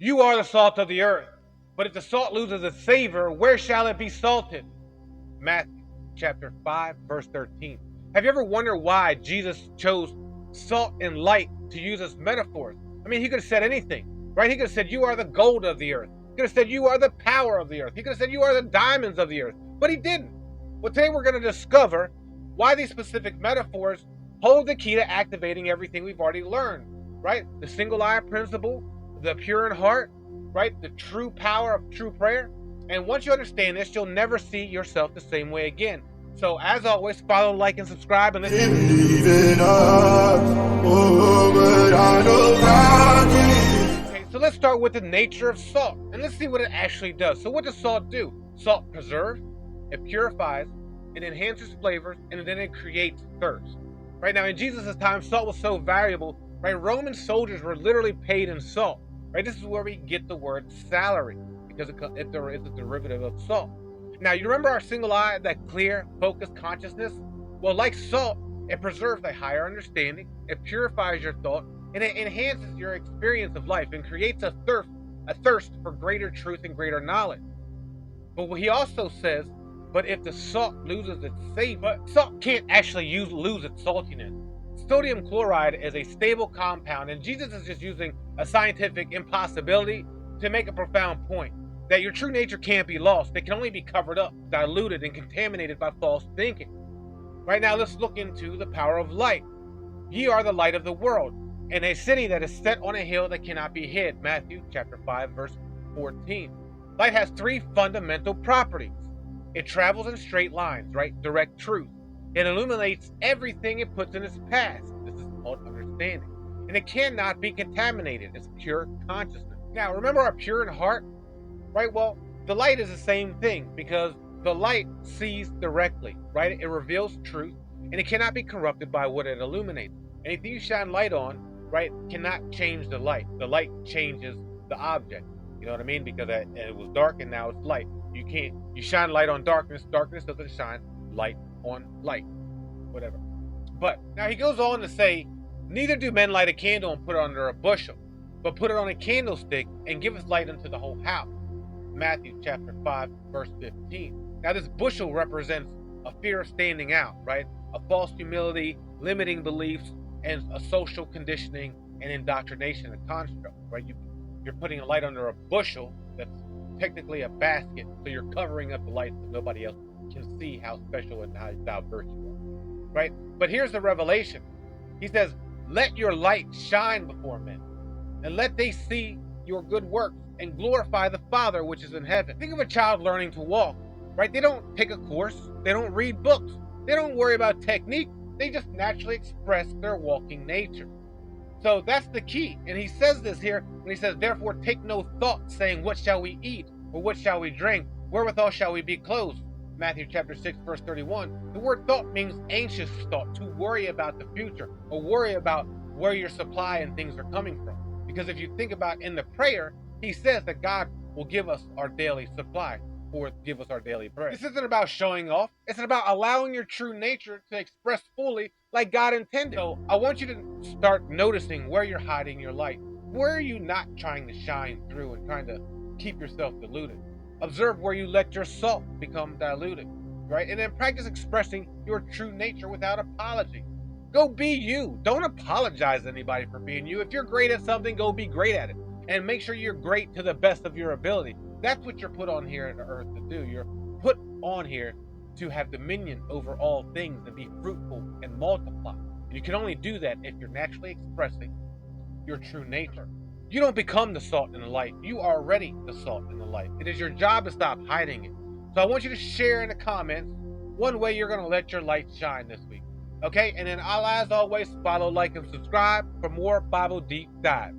You are the salt of the earth. But if the salt loses its savor, where shall it be salted? Matthew chapter 5, verse 13. Have you ever wondered why Jesus chose salt and light to use as metaphors? I mean, he could have said anything, right? He could have said, you are the gold of the earth. He could have said, you are the power of the earth. He could have said, you are the diamonds of the earth. But he didn't. Well, today we're going to discover why these specific metaphors hold the key to activating everything we've already learned, right? The single eye principle, the pure in heart, right? The true power of true prayer. And once you understand this, you'll never see yourself the same way again. So as always, follow, like, and subscribe. And listen. Okay, so let's start with the nature of salt. And let's see what it actually does. So what does salt do? Salt preserves, it purifies, it enhances flavors, and then it creates thirst. Right now, in Jesus' time, salt was so valuable, right? Roman soldiers were literally paid in salt. Right? This is where we get the word salary, because it's a derivative of salt. Now, you remember our single eye, that clear, focused consciousness? Well, like salt, it preserves a higher understanding, it purifies your thought, and it enhances your experience of life and creates a thirst for greater truth and greater knowledge. But what he also says, but if the salt loses its savor, salt can't actually lose its saltiness. Sodium chloride is a stable compound, and Jesus is just using a scientific impossibility to make a profound point, that your true nature can't be lost. It can only be covered up, diluted, and contaminated by false thinking. Right now, let's look into the power of light. Ye are the light of the world, and a city that is set on a hill that cannot be hid. Matthew chapter 5, verse 14. Light has three fundamental properties. It travels in straight lines, right? Direct truth. It illuminates everything it puts in its path. This is called understanding. And it cannot be contaminated. It's pure consciousness. Now, remember our pure in heart? Right? Well, the light is the same thing, because the light sees directly, right? It reveals truth, and it cannot be corrupted by what it illuminates. Anything you shine light on, right, cannot change the light. The light changes the object. You know what I mean? Because it was dark and now it's light. You shine light on darkness. Darkness doesn't shine light on light, whatever. But now he goes on to say, neither do men light a candle and put it under a bushel, but put it on a candlestick and giveth light unto the whole house. Matthew chapter 5, verse 15. Now this bushel represents a fear of standing out, right? A false humility, limiting beliefs, and a social conditioning and indoctrination, a construct, right? You're putting a light under a bushel that's technically a basket, so you're covering up the light so nobody else can see how special and how diverse you are, right? But here's the revelation. He says, let your light shine before men, and let they see your good works and glorify the Father which is in heaven. Think of a child learning to walk, right? They don't take a course, they don't read books, they don't worry about technique, they just naturally express their walking nature. So that's the key. And he says this here when he says, therefore take no thought, saying, what shall we eat? Or what shall we drink? Wherewithal shall we be clothed? Matthew chapter 6, verse 31. The word thought means anxious thought, to worry about the future, or worry about where your supply and things are coming from. Because if you think about in the prayer, he says that God will give us our daily supply, or give us our daily bread. This isn't about showing off. It's about allowing your true nature to express fully like God intended. So I want you to start noticing where you're hiding your light. Where are you not trying to shine through and trying to keep yourself diluted? Observe where you let your salt become diluted, right? And then practice expressing your true nature without apology. Go be you. Don't apologize to anybody for being you. If you're great at something, go be great at it. And make sure you're great to the best of your ability. That's what you're put on here on earth to do. You're put on here to have dominion over all things and be fruitful and multiply. And you can only do that if you're naturally expressing your true nature. You don't become the salt and the light. You are already the salt and the light. It is your job to stop hiding it. So I want you to share in the comments one way you're going to let your light shine this week. Okay? And then I'll, as always, follow, like, and subscribe for more Bible Deep Dive.